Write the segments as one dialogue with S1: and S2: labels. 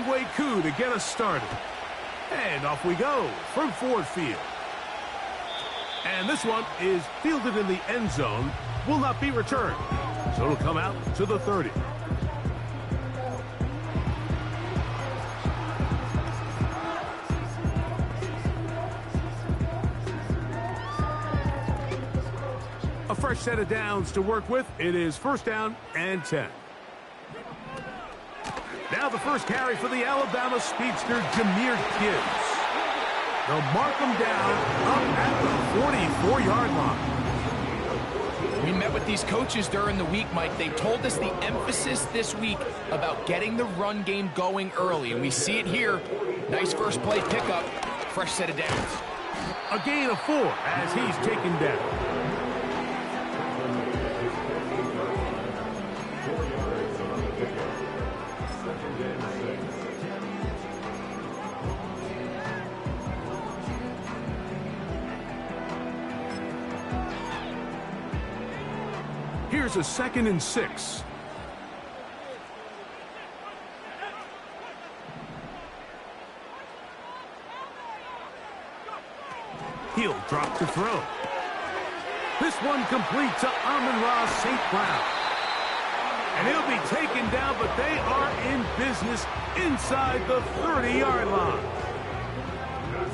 S1: long-way coup to get us started. And off we go from Ford Field. And this one is fielded in the end zone, will not be returned. So it'll come out to the 30. A fresh set of downs to work with. It is first down and 10. Now the first carry for the Alabama speedster, Jahmyr Gibbs. They'll mark him down up at the 44-yard line.
S2: We met with these coaches during the week, Mike. They told us the emphasis this week about getting the run game going early, and we see it here. Nice first play pickup, fresh set of downs.
S1: A gain of 4 as he's taken down. Here's a 2nd and 6. He'll drop to throw. This one complete to Amon-Ra St. Brown. And he'll be taken down, but they are in business inside the 30-yard line.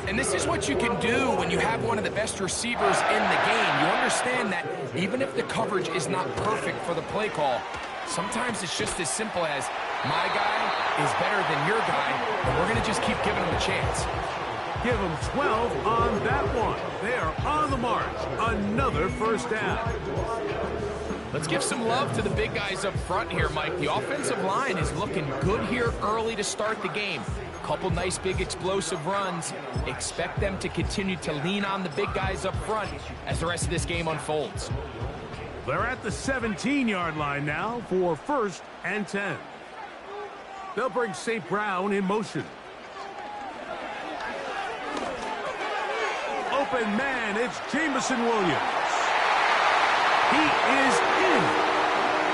S2: And this is what you can do when you have one of the best receivers in the game. You understand that even if the coverage is not perfect for the play call, sometimes it's just as simple as, my guy is better than your guy, and we're going to just keep giving him a chance.
S1: Give him 12 on that one. They are on the march. Another first down.
S2: Let's give some love to the big guys up front here, Mike. The offensive line is looking good here early to start the game. Couple nice big explosive runs. Expect them to continue to lean on the big guys up front as the rest of this game unfolds.
S1: They're at the 17-yard line now for first and 10. They'll bring St. Brown in motion. Open man, it's Jameson Williams. He is in.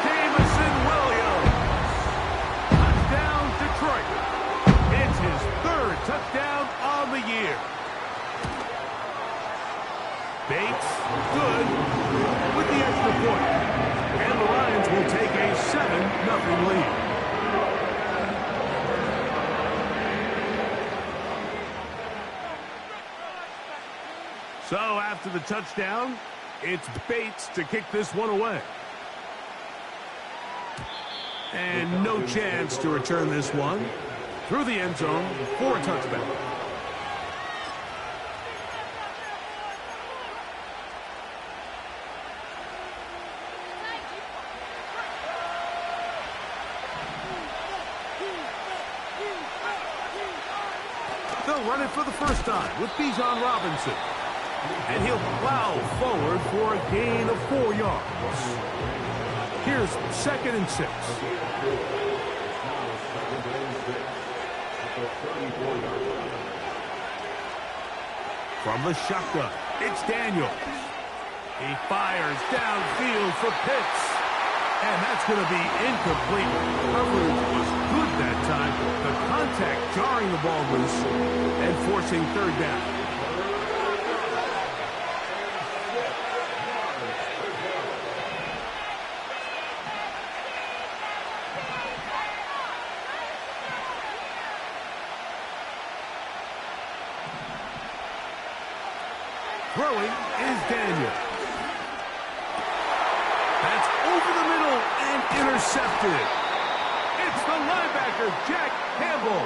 S1: Jameson Williams. Touchdown, Detroit. It's his 3rd touchdown on the year. Bates, good, with the extra point. And the Lions will take a 7-0 lead. So after the touchdown, it's Bates to kick this one away. And no chance to return this one through the end zone for a touchback. They'll run it for the first time with Bijan Robinson. And he'll plow forward for a gain of 4 yards. Here's 2nd and 6. From the shotgun, it's Daniels. He fires downfield for Pitts. And that's going to be incomplete. Coverage was good that time. The contact jarring the ball loose and forcing 3rd down. Throwing is Daniel. That's over the middle and intercepted. It's the linebacker, Jack Campbell.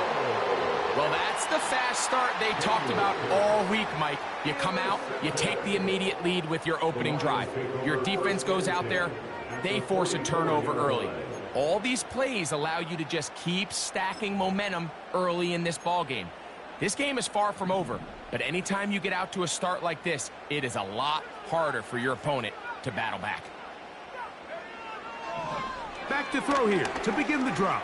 S2: Well, that's the fast start they talked about all week, Mike. You come out, you take the immediate lead with your opening drive. Your defense goes out there, they force a turnover early. All these plays allow you to just keep stacking momentum early in this ball game. This game is far from over, but anytime you get out to a start like this, it is a lot harder for your opponent to battle back.
S1: Back to throw here to begin the drive.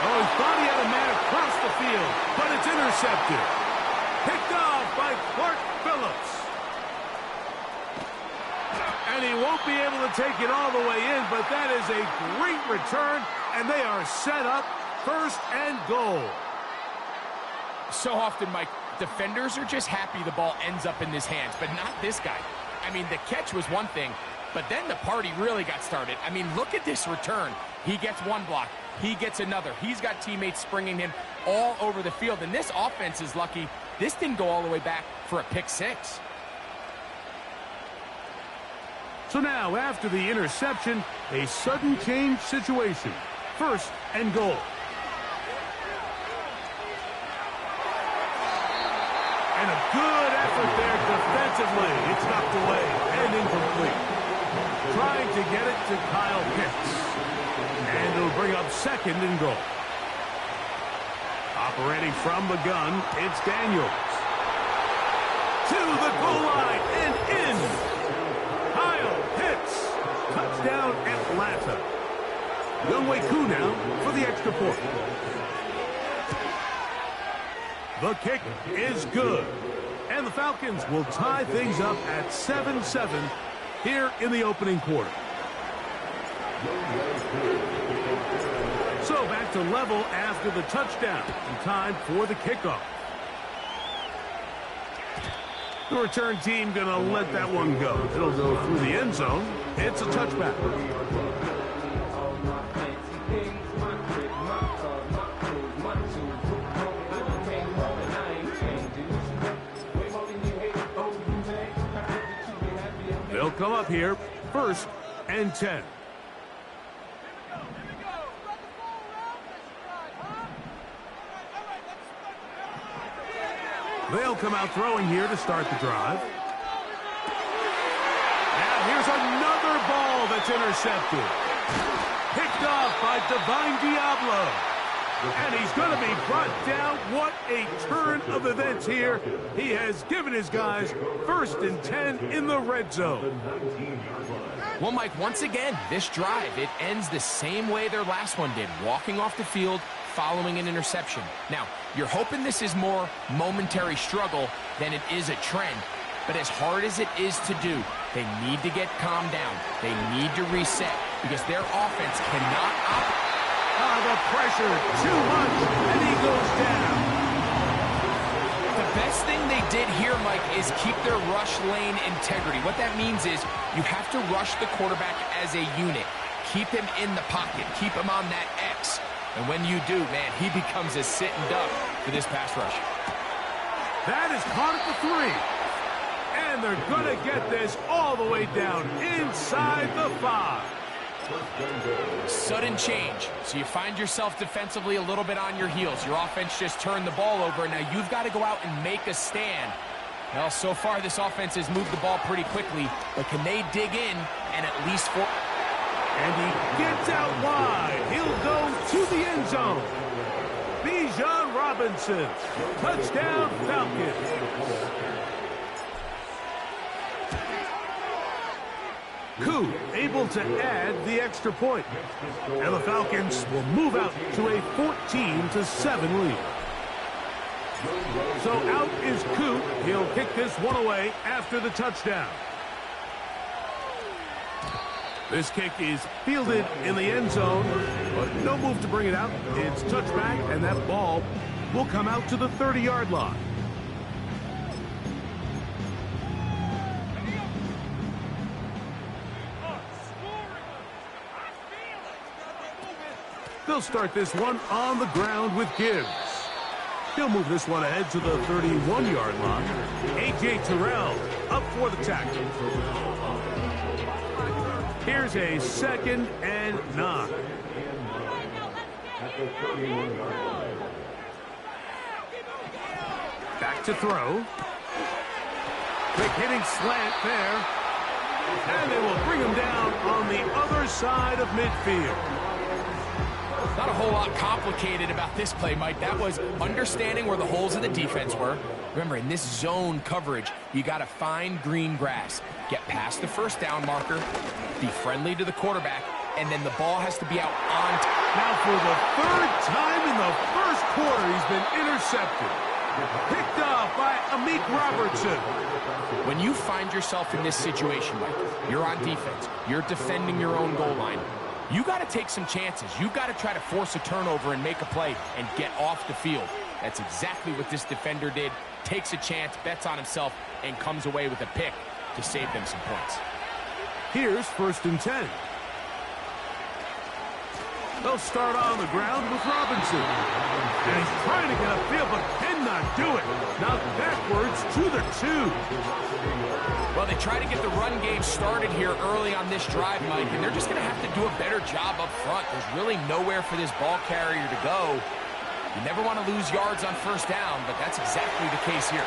S1: Oh, he thought he had a man across the field, but it's intercepted. Picked off by Clark Phillips. And he won't be able to take it all the way in, but that is a great return, and they are set up first and goal.
S2: So often, Mike, defenders are just happy the ball ends up in his hands, but not this guy. I mean, the catch was one thing, but then the party really got started. I mean, look at this return. He gets one block. He gets another. He's got teammates springing him all over the field, and this offense is lucky this didn't go all the way back for a pick six.
S1: So now, after the interception, a sudden change situation. First and goal. And a good effort there defensively. It's knocked away and incomplete. Trying to get it to Kyle Pitts. And it'll bring up second and goal. Operating from the gun, it's Daniels. To the goal line and in. Kyle Pitts. Touchdown Atlanta. Younghoe Koo now for the extra point. The kick is good. And the Falcons will tie things up at 7-7 here in the opening quarter. So back to level after the touchdown. And time for the kickoff. The return team going to let that one go. It'll go through the end zone. It's a touchback. They'll come up here, first and 10. They'll come out throwing here to start the drive. Now here's another ball that's intercepted. Picked off by Divine Diablo. And he's going to be brought down. What a turn of events here. He has given his guys first and 10 in the red zone.
S2: Well, Mike, once again, this drive, it ends the same way their last one did, walking off the field, following an interception. Now, you're hoping this is more momentary struggle than it is a trend. But as hard as it is to do, they need to get calmed down. They need to reset because their offense cannot operate.
S1: The pressure, too much, and he goes down.
S2: The best thing they did here, Mike, is keep their rush lane integrity. What that means is you have to rush the quarterback as a unit. Keep him in the pocket. Keep him on that X. And when you do, man, he becomes a sitting duck for this pass rush.
S1: That is caught at the 3. And they're going to get this all the way down inside the 5.
S2: Sudden change. So you find yourself defensively a little bit on your heels. Your offense just turned the ball over, and now you've got to go out and make a stand. Well, so far this offense has moved the ball pretty quickly, but can they dig in and at least for...
S1: And he gets out wide. He'll go to the end zone. Bijan Robinson. Touchdown Falcons. Koo able to add the extra point. And the Falcons will move out to a 14-7 lead. So out is Koo. He'll kick this one away after the touchdown. This kick is fielded in the end zone, but no move to bring it out. It's touchback, and that ball will come out to the 30-yard line. They'll start this one on the ground with Gibbs. He'll move this one ahead to the 31-yard line. A.J. Terrell up for the tackle. Here's a 2nd and 9. Back to throw. Quick hitting slant there. And they will bring him down on the other side of midfield.
S2: Not a whole lot complicated about this play, Mike. That was understanding where the holes in the defense were. Remember, in this zone coverage, you got to find green grass. Get past the first down marker, be friendly to the quarterback, and then the ball has to be out on time.
S1: Now for the 3rd time in the first quarter, he's been intercepted. Picked off by Amik Robertson.
S2: When you find yourself in this situation, Mike, you're on defense, you're defending your own goal line, you got to take some chances. You got to try to force a turnover and make a play and get off the field. That's exactly what this defender did. Takes a chance, bets on himself, and comes away with a pick to save them some points.
S1: Here's 1st and 10. They'll start on the ground with Robinson. And he's trying to get upfield, but cannot do it. Now backwards to the 2.
S2: Well, they try to get the run game started here early on this drive, Mike, and they're just going to have to do a better job up front. There's really nowhere for this ball carrier to go. You never want to lose yards on 1st down, but that's exactly the case here.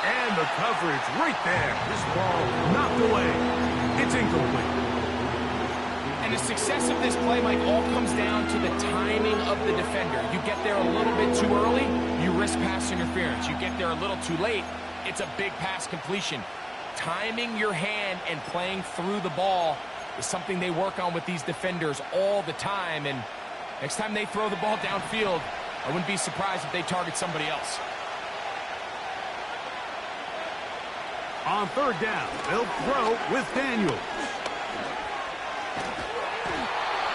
S1: And the coverage right there. This ball knocked away. It's incomplete.
S2: And the success of this play, Mike, all comes down to the timing of the defender. You get there a little bit too early, you risk pass interference. You get there a little too late, it's a big pass completion. Timing your hand and playing through the ball is something they work on with these defenders all the time. And next time they throw the ball downfield, I wouldn't be surprised if they target somebody else.
S1: On 3rd down, they'll throw with Daniels.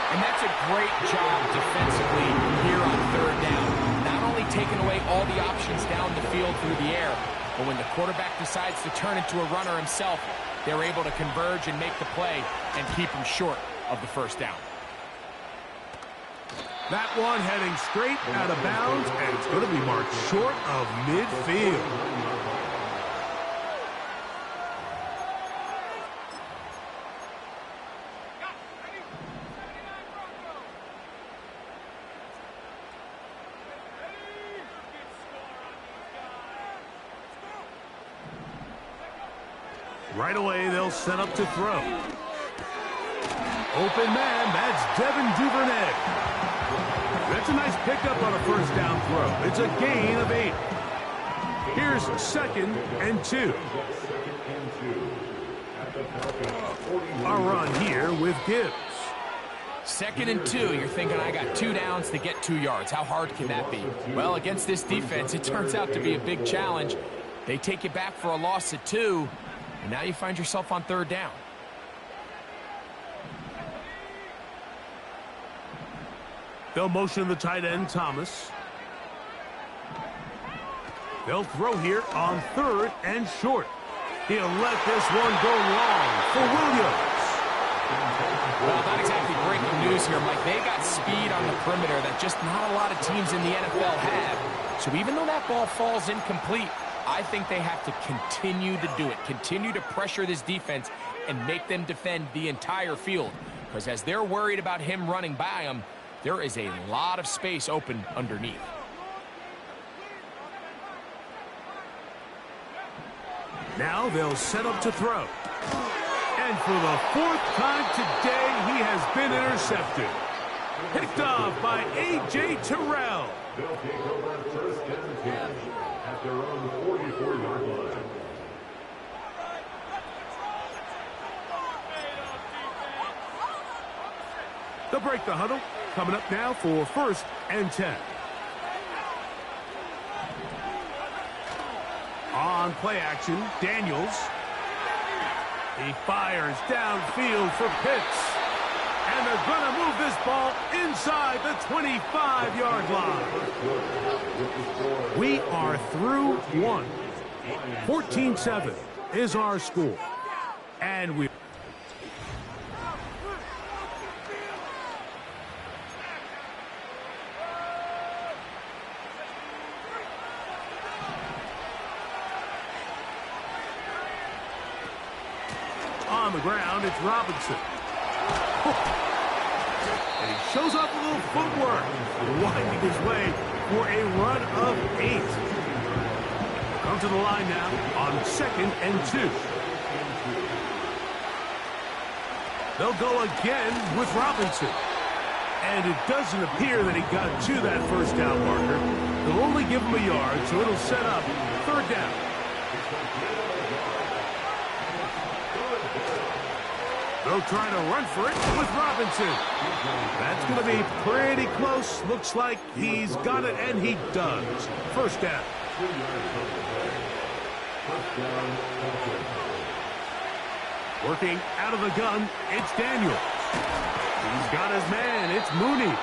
S2: And that's a great job defensively here on 3rd down. Not only taking away all the options down the field through the air, but when the quarterback decides to turn into a runner himself, they're able to converge and make the play and keep him short of the 1st down.
S1: That one heading straight out of bounds, and it's going to be marked short of midfield. Right away, they'll set up to throw. Open man, that's Devin Duvernay. That's a nice pickup on a 1st down throw. It's a gain of 8. Here's 2nd and 2. A run here with Gibbs.
S2: 2nd and 2, you're thinking, I got 2 downs to get 2 yards. How hard can that be? Well, against this defense, it turns out to be a big challenge. They take you back for a loss at 2, and now you find yourself on 3rd down.
S1: They'll motion the tight end, Thomas. They'll throw here on 3rd and short. He'll let this one go long for Williams.
S2: Well, not exactly breaking news here, Mike. They got speed on the perimeter that just not a lot of teams in the NFL have. So even though that ball falls incomplete, I think they have to continue to do it. Continue to pressure this defense and make them defend the entire field. Because as they're worried about him running by them, there is a lot of space open underneath.
S1: Now they'll set up to throw. And for the 4th time today, he has been intercepted. Picked off by A.J. Terrell. They'll take over 1st and 10 at their own 44-yard line. They'll break the huddle. Coming up now for 1st and 10. On play action, Daniels. He fires downfield for Pitts. And they're going to move this ball inside the 25-yard line. We are through 1. 14-7 is our score. And we... On the ground, it's Robinson. And he shows off a little footwork, winding his way for a run of 8. Come to the line now on 2nd and 2. They'll go again with Robinson. And it doesn't appear that he got to that 1st down marker. They'll only give him a yard, so it'll set up 3rd down. They'll try to run for it with Robinson. That's going to be pretty close. Looks like he's got it, and he does. 1st down. Working out of the gun, it's Daniels. He's got his man, it's Mooney.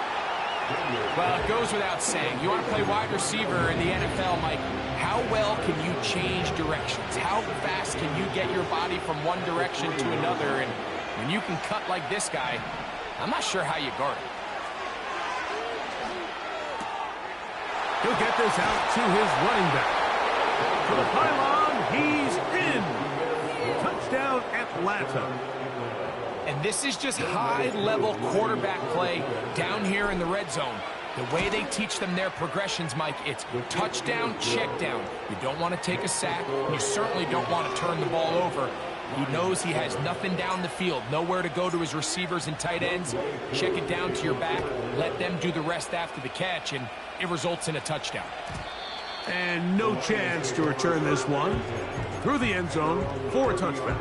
S2: Well, it goes without saying. You want to play wide receiver in the NFL, Mike. How well can you change directions? How fast can you get your body from one direction to another? And when you can cut like this guy, I'm not sure how you guard it.
S1: He'll get this out to his running back. To the pylon, he's in. Touchdown, Atlanta.
S2: And this is just high-level quarterback play down here in the red zone. The way they teach them their progressions, Mike, it's touchdown, check down. You don't want to take a sack. You certainly don't want to turn the ball over. He knows he has nothing down the field, nowhere to go to his receivers and tight ends. Check it down to your back. Let them do the rest after the catch, and it results in a touchdown.
S1: And no chance to return this one through the end zone for a touchback.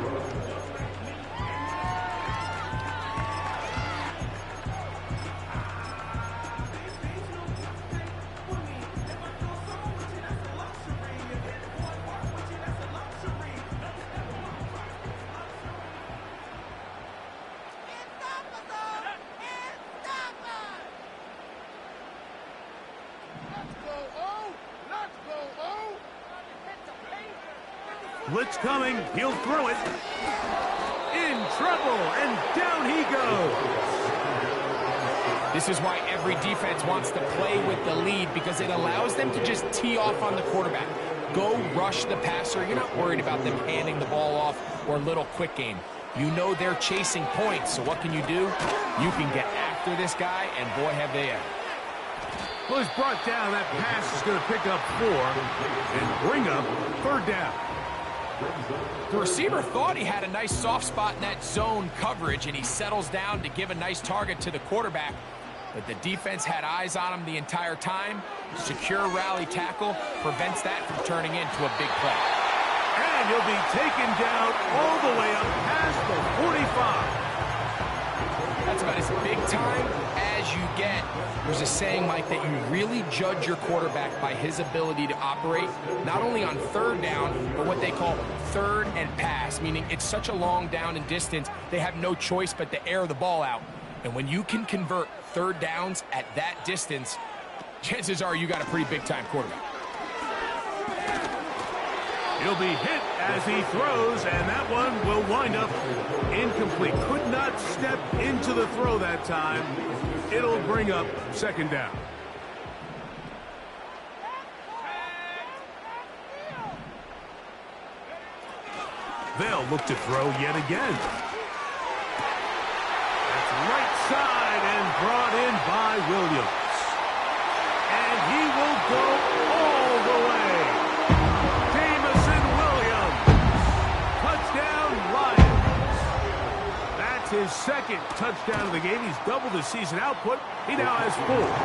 S1: Blitz coming, he'll throw it. In trouble, and down he goes.
S2: This is why every defense wants to play with the lead, because it allows them to just tee off on the quarterback. Go rush the passer. You're not worried about them handing the ball off or little quick game. You know they're chasing points, so what can you do? You can get after this guy, and boy, have they ever.
S1: Well, he's brought down. That pass is going to pick up 4 and bring up 3rd down.
S2: The receiver thought he had a nice soft spot in that zone coverage, and he settles down to give a nice target to the quarterback. But the defense had eyes on him the entire time. Secure rally tackle prevents that from turning into a big play.
S1: And he'll be taken down all the way up past the 45.
S2: That's about as big time as you get. There's a saying, Mike, that you really judge your quarterback by his ability to operate, not only on 3rd down, but what they call 3rd and pass, meaning it's such a long down and distance, they have no choice but to air the ball out. And when you can convert 3rd downs at that distance, chances are you got a pretty big-time quarterback.
S1: He'll be hit as he throws, and that one will wind up incomplete. Could not step into the throw that time. It'll bring up 2nd down. They'll look to throw yet again. That's right side and brought in by Williams. And he will go all the way. His 2nd touchdown of the game. He's doubled his season output. He now has 4.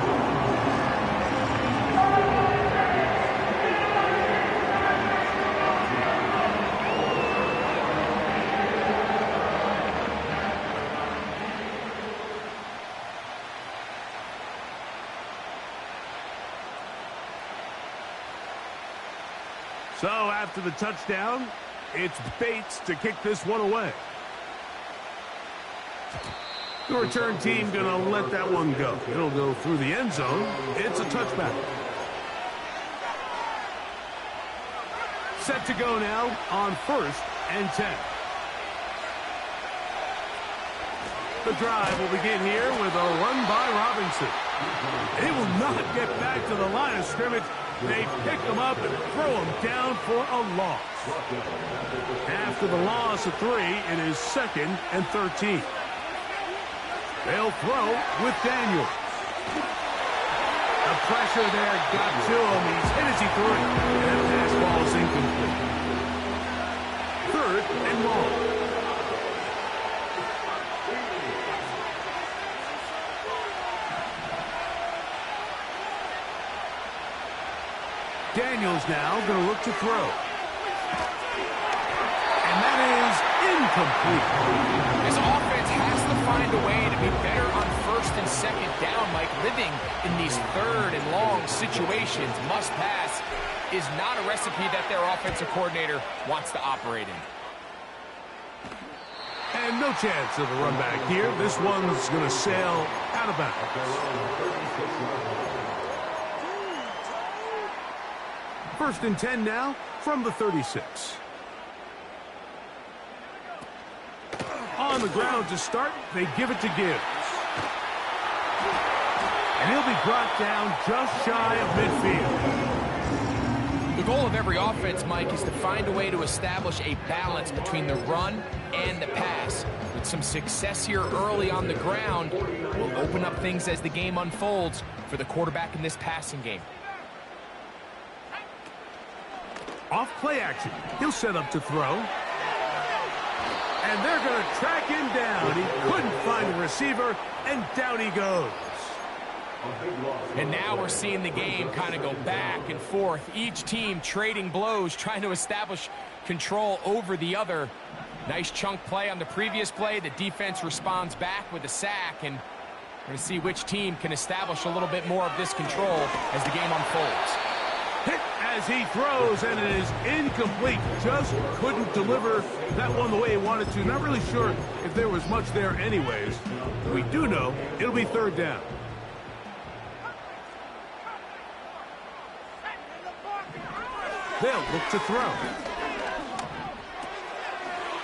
S1: So after the touchdown, it's Bates to kick this one away. The return team going to let that one go. It'll go through the end zone. It's a touchback. Set to go now on 1st and 10. The drive will begin here with a run by Robinson. They will not get back to the line of scrimmage. They pick him up and throw him down for a loss. After the loss of 3, it is 2nd and 13. They'll throw with Daniels. The pressure there got to him. He's hit as he threw it. And that pass ball is incomplete. 3rd and long. Daniels now going to look to throw. And that is incomplete.
S2: This offense has to find a way to be better on 1st and 2nd down, Mike. Living in these 3rd and long situations, must pass. is not a recipe that their offensive coordinator wants to operate in.
S1: And no chance of a run back here. This one's going to sail out of bounds. First and 10 now from the 36. On the ground to start, they give it to Gibbs. And he'll be brought down just shy of midfield.
S2: The goal of every offense, Mike, is to find a way to establish a balance between the run and the pass. With some success here early on the ground, will open up things as the game unfolds for the quarterback in this passing game.
S1: Off play action. He'll set up to throw. And they're going to track him down. He couldn't find a receiver, and down he goes.
S2: And now we're seeing the game kind of go back and forth. Each team trading blows, trying to establish control over the other. Nice chunk play on the previous play. The defense responds back with a sack, and we're going to see which team can establish a little bit more of this control as the game unfolds.
S1: Hit as he throws, and it is incomplete. Just couldn't deliver that one the way he wanted to. Not really sure if there was much there anyways. We do know it'll be third down. They'll look to throw.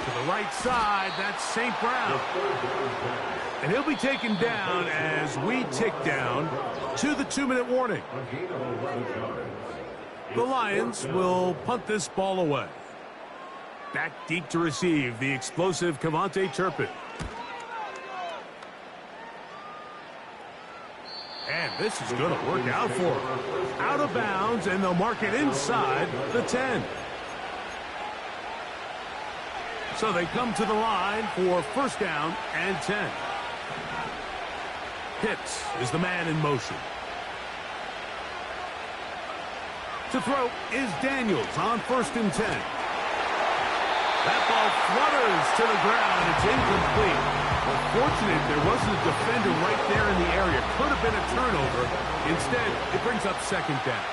S1: To the right side, that's St. Brown. And he'll be taken down as we tick down to the 2-minute warning. The Lions will punt this ball away. Back deep to receive, the explosive Cavante Turpin. And this is going to work out for him. Out of bounds, and they'll mark it inside the 10. So they come to the line for first down and 10. Pitts is the man in motion. To throw is Daniels on first and 10. That ball flutters to the ground. It's incomplete. Well, fortunate there wasn't a defender right there in the area. Could have been a turnover. Instead, it brings up second down.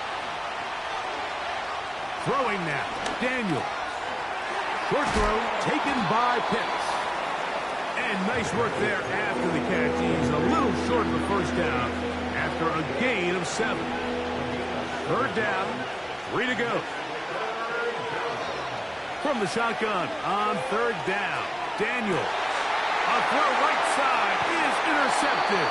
S1: Throwing now, Daniels. Short throw taken by Pitts. And nice work there after the catch. He's a little short of the first down after a gain of 7. Third down, 3 to go. From the shotgun on third down, Daniels. A throw right side is intercepted.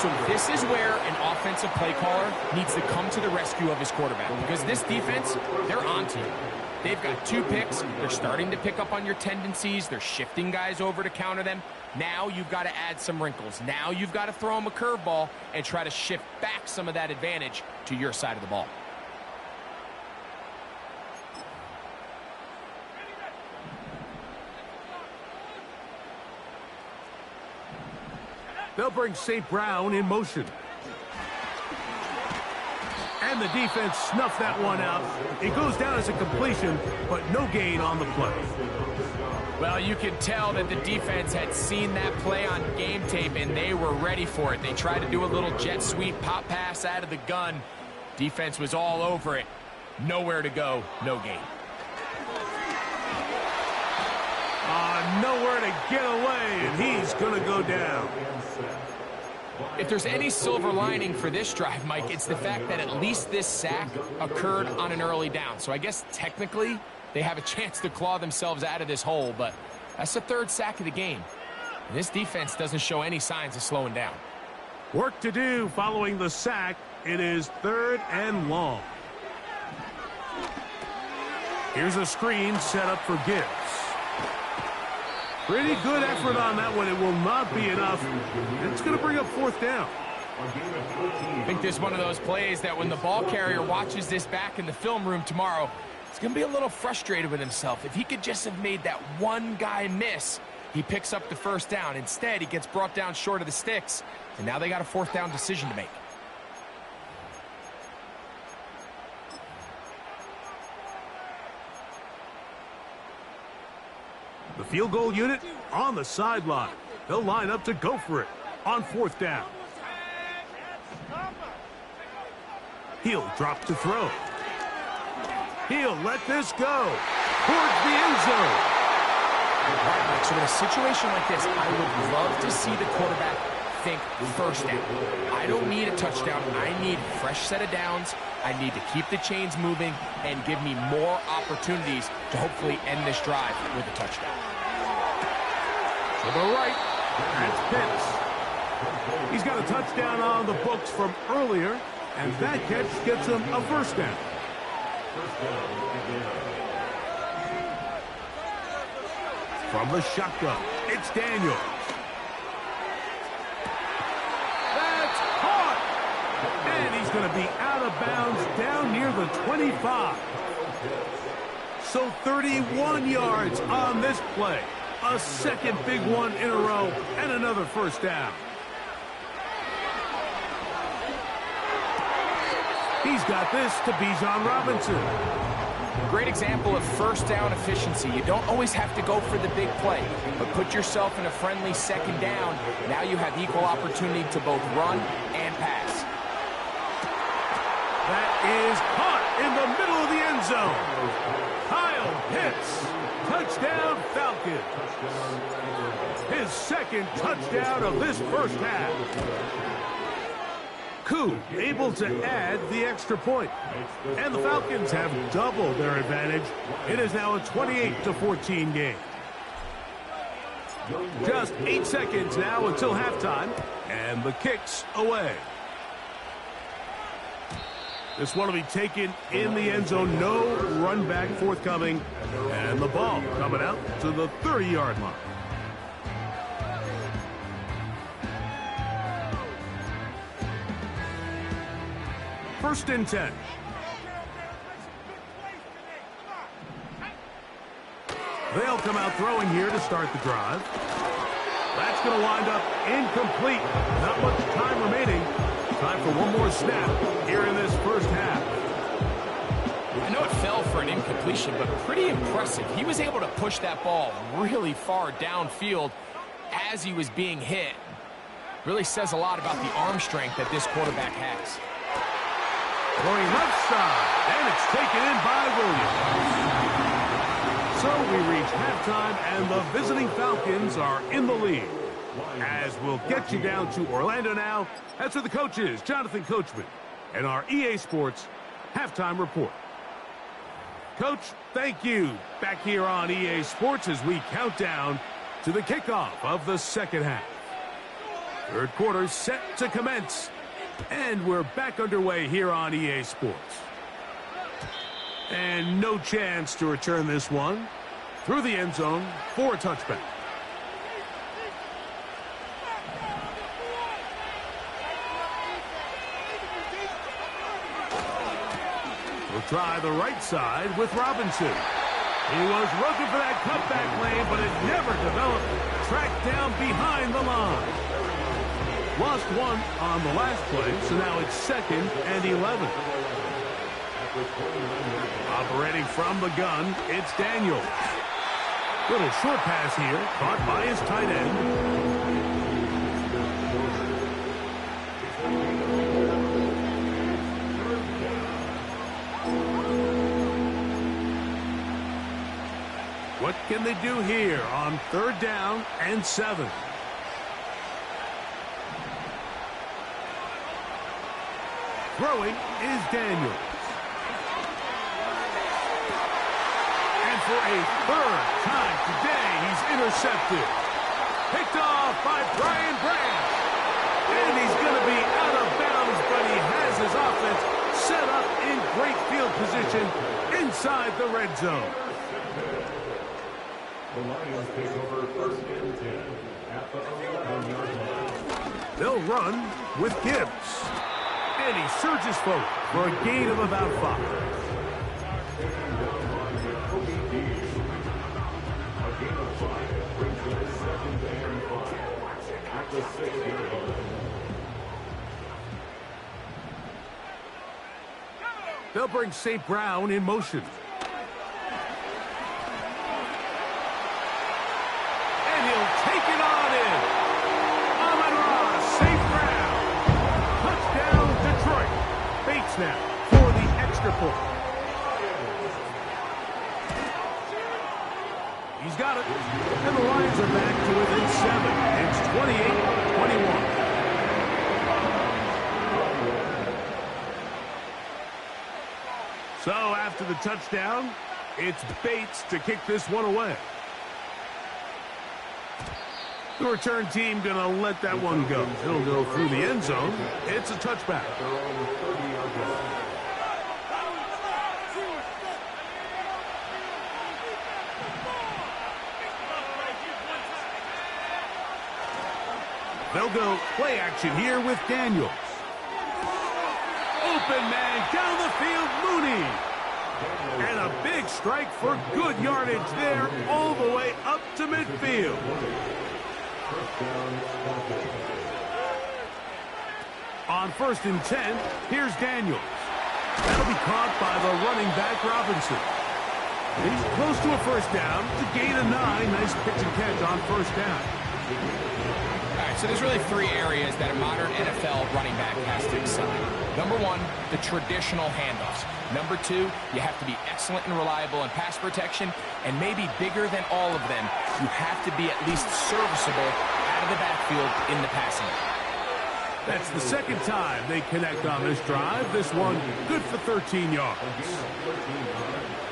S2: So this is where an offensive play caller needs to come to the rescue of his quarterback, because this defense, they're on to you. They've got 2 picks. They're starting to pick up on your tendencies. They're shifting guys over to counter them. Now you've got to add some wrinkles. Now you've got to throw them a curveball and try to shift back some of that advantage to your side of the ball.
S1: They'll bring St. Brown in motion. And the defense snuffed that one out. It goes down as a completion, but no gain on the play.
S2: Well, you can tell that the defense had seen that play on game tape, and they were ready for it. They tried to do a little jet sweep pop pass out of the gun. Defense was all over it. Nowhere to go, no gain.
S1: Nowhere to get away, and he's going to go down.
S2: If there's any silver lining for this drive, Mike, it's the fact that at least this sack occurred on an early down. So I guess technically they have a chance to claw themselves out of this hole, but that's the 3rd sack of the game. And this defense doesn't show any signs of slowing down.
S1: Work to do following the sack. It is 3rd and long. Here's a screen set up for Gibbs. Pretty good effort on that one. It will not be enough. It's going to bring up 4th down.
S2: I think this is one of those plays that when the ball carrier watches this back in the film room tomorrow, he's going to be a little frustrated with himself. If he could just have made that one guy miss, he picks up the first down. Instead, he gets brought down short of the sticks, and now they got a 4th down decision to make.
S1: The field goal unit on the sideline. They'll line up to go for it on 4th down. He'll drop to throw. He'll let this go towards the end zone.
S2: All right, Mike, so in a situation like this, I would love to see the quarterback think first down. I don't need a touchdown. I need a fresh set of downs. I need to keep the chains moving and give me more opportunities to hopefully end this drive with a touchdown.
S1: To the right, that's Pitts. He's got a touchdown on the books from earlier, and that catch gets him a first down. From the shotgun, it's Daniels. That's caught! And he's going to be out of bounds down near the 25. So 31 yards on this play. A second big one in a row, and another first down. He's got this to Bijan Robinson.
S2: Great example of first down efficiency. You don't always have to go for the big play, but put yourself in a friendly second down. Now you have equal opportunity to both run and pass.
S1: That is caught in the middle of the end zone. Kyle Pitts, touchdown Falcons. His second touchdown of this first half. Koo able to add the extra point. And the Falcons have doubled their advantage. It is now a 28-14 game. Just 8 seconds now until halftime, and the kick's away. This one will be taken in the end zone. No run back forthcoming, and the ball coming out to the 30-yard line. First and 10. They'll come out throwing here to start the drive. That's going to wind up incomplete. Not much time remaining. Time for one more snap here in this first half.
S2: I know it fell for an incompletion, but pretty impressive. He was able to push that ball really far downfield as he was being hit. Really says a lot about the arm strength that this quarterback has.
S1: Going left side, and it's taken in by Williams. So we reach halftime, and the visiting Falcons are in the lead. As we'll get you down to Orlando now, as are the coaches, Jonathan Coachman, and our EA Sports halftime report. Coach, thank you. Back here on EA Sports as we count down to the kickoff of the second half. Third quarter set to commence. And we're back underway here on EA Sports. And no chance to return this one through the end zone for a touchback. We'll try the right side with Robinson. He was looking for that cutback lane, but it never developed. Tracked down behind the line. Lost one on the last play, so now it's 2nd and 11. Operating from the gun, it's Daniels. Little short pass here, caught by his tight end. What can they do here on 3rd down and 7? Throwing is Daniels. And for a 3rd time today, he's intercepted. Picked off by Brian Branch. And he's going to be out of bounds, but he has his offense set up in great field position inside the red zone.
S3: The Lions take over 1st and 10 at the 11-yard line.
S1: They'll run with Gibbs. And he surges forward for a gain of about 5. They'll bring St. Brown in motion. And he'll take it on in. Amon-Ra, St. Brown. Touchdown, Detroit. Bates now for the extra point. So after the touchdown, it's Bates to kick this one away. The return team going to let that one go. It'll go through the end zone. It's a touchback. They'll go play action here with Daniels. Open man down the field, Mooney. And a big strike for good yardage there all the way up to midfield. On 1st and 10, here's Daniels. That'll be caught by the running back, Robinson. He's close to a first down to gain a 9. Nice pitch and catch on 1st down.
S2: All right, so there's really 3 areas that a modern NFL running back has to excel in. Number 1, the traditional handoffs. Number 2, you have to be excellent and reliable in pass protection, and maybe bigger than all of them, you have to be at least serviceable out of the backfield in the passing game.
S1: That's the second time they connect on this drive. This one good for 13 yards.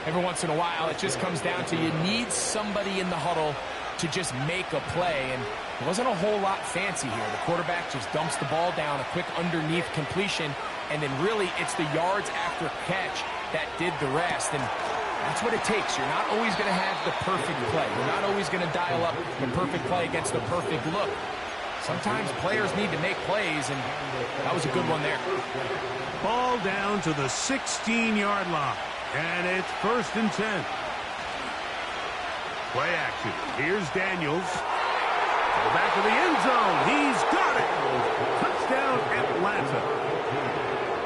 S2: Every once in a while, it just comes down to you need somebody in the huddle to just make a play, and it wasn't a whole lot fancy here. The quarterback just dumps the ball down, a quick underneath completion, and then really it's the yards after catch that did the rest, and that's what it takes. You're not always going to have the perfect play. You're not always going to dial up the perfect play against the perfect look. Sometimes players need to make plays, and that was a good one there.
S1: Ball down to the 16-yard line, and it's 1st and 10. Play action. Here's Daniels. Go back to the end zone. He's got it. Touchdown, Atlanta.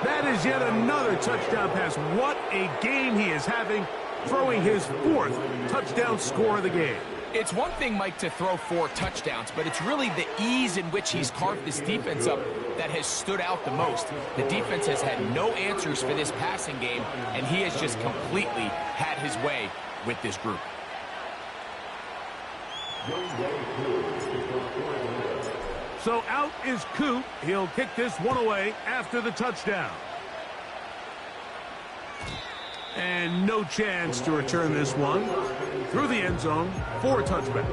S1: That is yet another touchdown pass. What a game he is having, throwing his 4th touchdown score of the game.
S2: It's one thing, Mike, to throw 4 touchdowns, but it's really the ease in which he's carved this defense up that has stood out the most. The defense has had no answers for this passing game, and he has just completely had his way with this group.
S1: So out is Coop. He'll kick this one away after the touchdown. And no chance to return this one through the end zone for a touchback.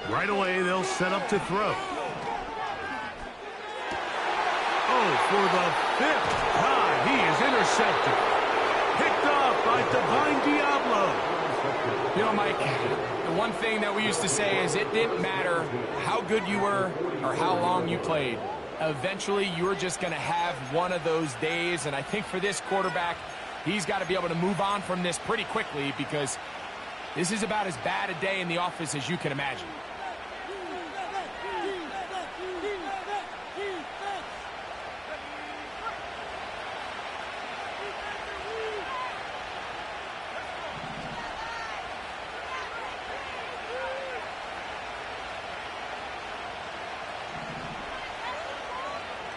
S1: Right away, they'll set up to throw. Oh, for the 5th time, he is intercepted. Picked off by Divine Diablo.
S2: You know, Mike, the one thing that we used to say is it didn't matter how good you were or how long you played. Eventually, you were just going to have one of those days, and I think for this quarterback, he's got to be able to move on from this pretty quickly because this is about as bad a day in the office as you can imagine.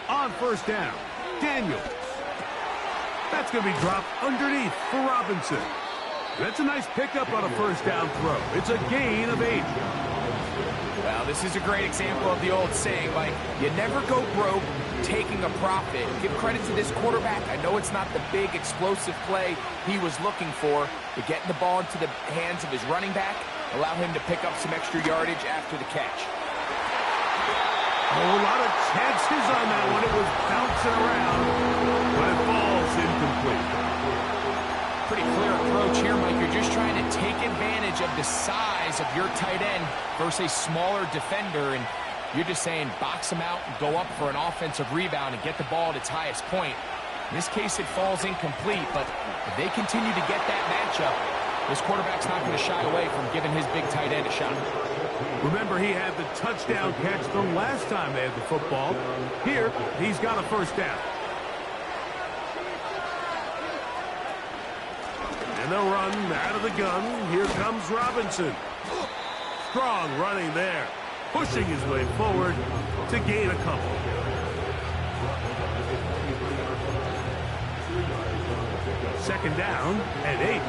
S1: On 1st down, Daniels. That's going to be dropped underneath for Robinson. That's a nice pickup on a 1st down throw. It's a gain of 8.
S2: Well, this is a great example of the old saying, like, you never go broke taking a profit. Give credit to this quarterback. I know it's not the big explosive play he was looking for, but getting the ball into the hands of his running back, allow him to pick up some extra yardage after the catch.
S1: Oh, a lot of chances on that one. It was bouncing around, but it falls incomplete.
S2: Pretty clear approach here, Mike. You're just trying to take advantage of the size of your tight end versus a smaller defender, and you're just saying box him out and go up for an offensive rebound and get the ball at its highest point. In this case, it falls incomplete, but if they continue to get that matchup, this quarterback's not going to shy away from giving his big tight end a shot.
S1: Remember, he had the touchdown catch the last time they had the football. Here, he's got a 1st down. And they'll run out of the gun. Here comes Robinson. Strong running there, pushing his way forward, to gain a couple. Second down and 8.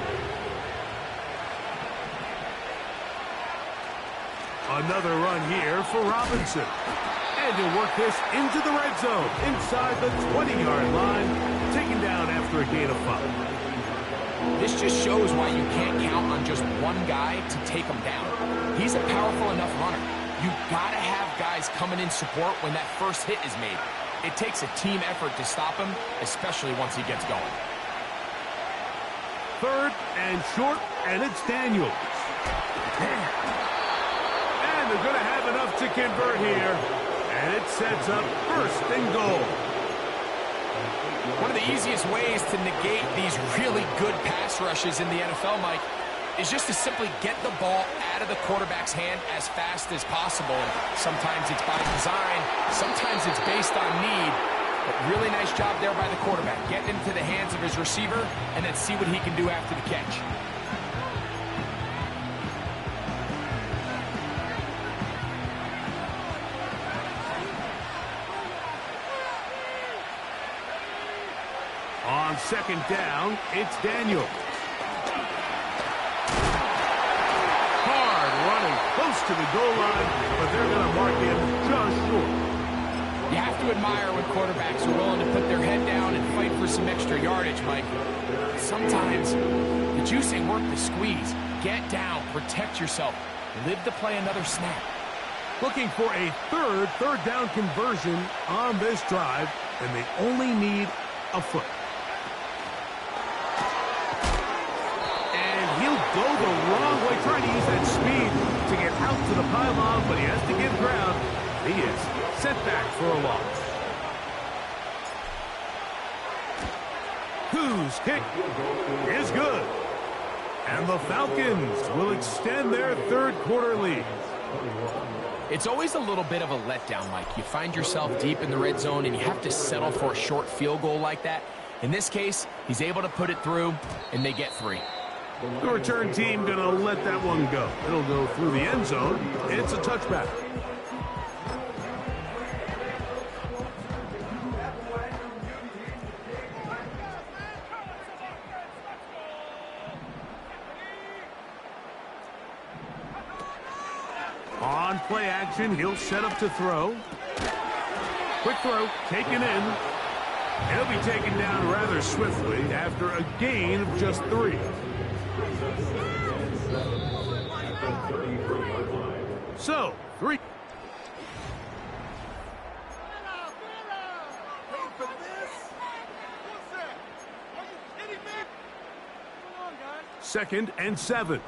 S1: Another run here for Robinson. And he'll work this into the red zone, inside the 20-yard line, taken down after a gain of 5.
S2: This just shows why you can't count on just one guy to take him down. He's a powerful enough runner. You've got to have guys coming in support when that first hit is made. It takes a team effort to stop him, especially once he gets going.
S1: Third and short, and it's Daniels. And they're going to have enough to convert here. And it sets up first and goal.
S2: One of the easiest ways to negate these really good pass rushes in the NFL, Mike, is just to simply get the ball out of the quarterback's hand as fast as possible. And sometimes it's by design, sometimes it's based on need. But really nice job there by the quarterback. Get into the hands of his receiver and then see what he can do after the catch.
S1: On second down, it's Daniel. Hard running close to the goal line, but they're going to mark him just short.
S2: You have to admire when quarterbacks are willing to put their head down and fight for some extra yardage, Mike. Sometimes the juice ain't worth the squeeze. Get down, protect yourself, live to play another snap.
S1: Looking for a third down conversion on this drive, and they only need a foot. And he'll go the wrong way, trying to use that speed to get out to the pylon, but he has to give ground. He is sent back for a loss. Whose kick is good. And the Falcons will extend their third quarter lead.
S2: It's always a little bit of a letdown, Mike. You find yourself deep in the red zone and you have to settle for a short field goal like that. In this case, he's able to put it through, and they get 3.
S1: The return team going to let that one go. It'll go through the end zone. It's a touchback. On play action, he'll set up to throw. Quick throw, taken in. He'll be taken down rather swiftly after a gain of just 3. So, 3. Second and 7.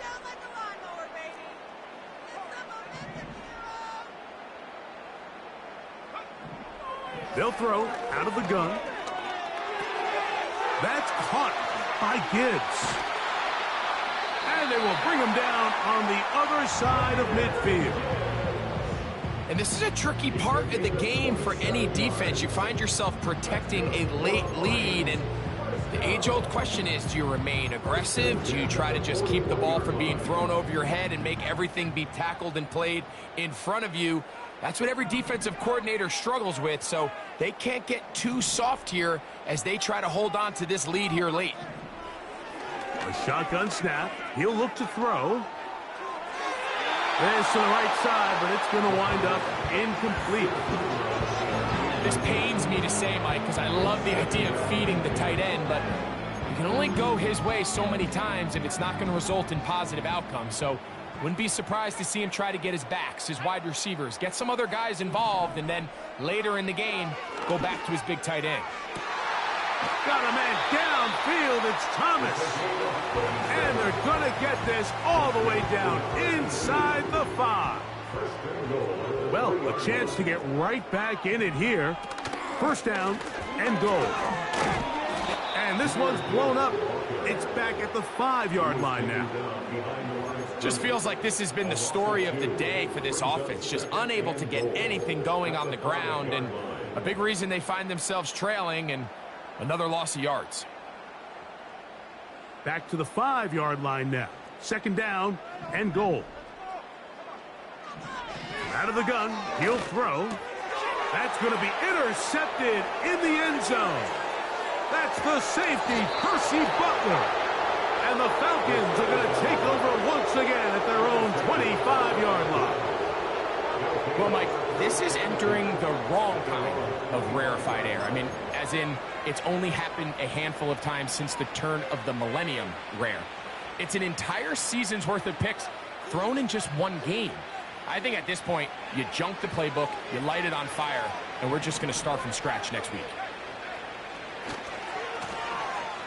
S1: They'll throw out of the gun. That's caught by Gibbs. And they will bring him down on the other side of midfield.
S2: And this is a tricky part of the game for any defense. You find yourself protecting a late lead, and the age-old question is, do you remain aggressive? Do you try to just keep the ball from being thrown over your head and make everything be tackled and played in front of you? That's what every defensive coordinator struggles with, so they can't get too soft here as they try to hold on to this lead here late.
S1: A shotgun snap. He'll look to throw. This to the right side, but it's going to wind up incomplete.
S2: This pains me to say, Mike, because I love the idea of feeding the tight end, but you can only go his way so many times if it's not going to result in positive outcomes. So wouldn't be surprised to see him try to get his backs, his wide receivers, get some other guys involved, and then later in the game, go back to his big tight end.
S1: Got a man downfield. It's Thomas. And they're going to get this all the way down inside the 5. Well, a chance to get right back in it here. First down and goal. And this one's blown up. It's back at the 5-yard line now.
S2: Just feels like this has been the story of the day for this offense. Just unable to get anything going on the ground. And a big reason they find themselves trailing, and another loss of yards.
S1: Back to the 5-yard line now. Second down and goal. Out of the gun, he'll throw. That's going to be intercepted in the end zone. That's the safety, Percy Butler. And the Falcons are going to take over once again at their own 25-yard line.
S2: Well, Mike, this is entering the wrong kind of rarefied air. I mean, as in, it's only happened a handful of times since the turn of the millennium rare. It's an entire season's worth of picks thrown in just one game. I think at this point, you junk the playbook, you light it on fire, and we're just going to start from scratch next week.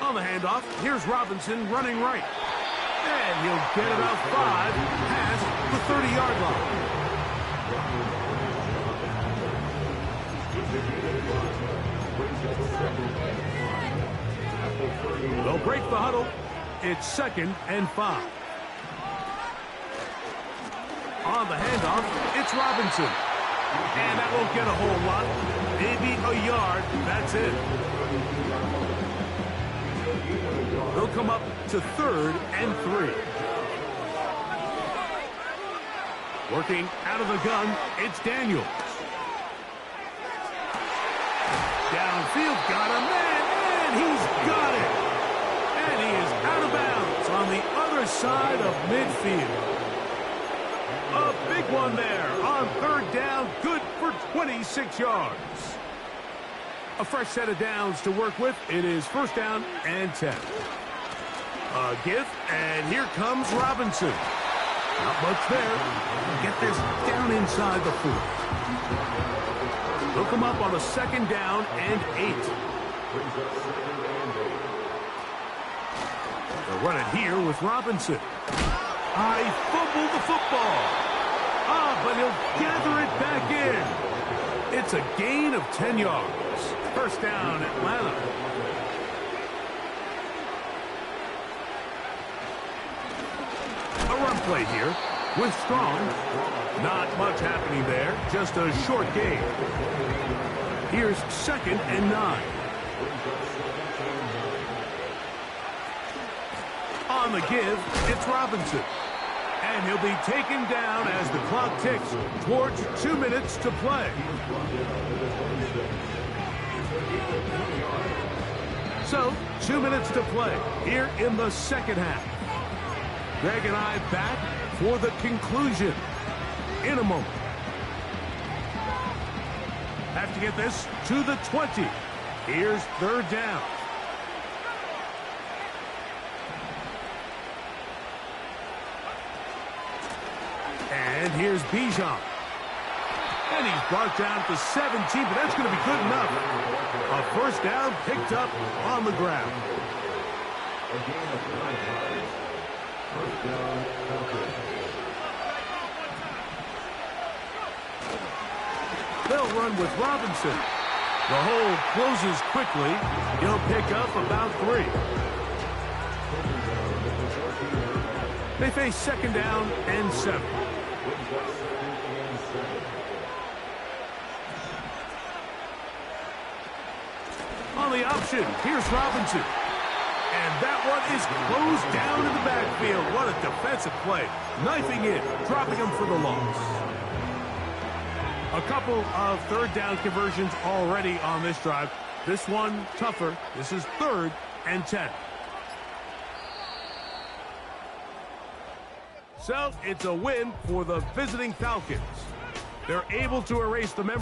S1: On the handoff, here's Robinson running right. And he'll get about 5 past the 30-yard line. They'll break the huddle. It's 2nd and 5. On the handoff, it's Robinson. And that won't get a whole lot. Maybe a yard. That's it. They'll come up to 3rd and 3. Working out of the gun, it's Daniels. Downfield, got a man, and he's got it. And he is out of bounds on the other side of midfield. A big one there on 3rd down, good for 26 yards. A fresh set of downs to work with. It is 1st down and 10. A give, and here comes Robinson. Not much there. Get this down inside the 4. They'll come up on a 2nd down and 8. They'll run it here with Robinson. I fumbled the football. But he'll gather it back in. It's a gain of 10 yards. 1st down, Atlanta. A run play here with Strong. Not much happening there. Just a short gain. Here's 2nd and 9. On the give, it's Robinson. And he'll be taken down as the clock ticks towards 2 minutes to play. So, 2 minutes to play here in the 2nd half. Greg and I back for the conclusion in a moment. Have to get this to the 20. Here's 3rd down. And here's Bijan. And he's brought down to 17, but that's going to be good enough. A 1st down picked up on the ground. They'll run with Robinson. The hole closes quickly. He'll pick up about 3. They face 2nd down and 7. On the option, here's Robinson. And that one is closed down in the backfield. What a defensive play. Knifing in, dropping him for the loss. A couple of 3rd down conversions already on this drive. This one tougher. This is 3rd and 10. So it's a win for the visiting Falcons. They're able to erase the memory.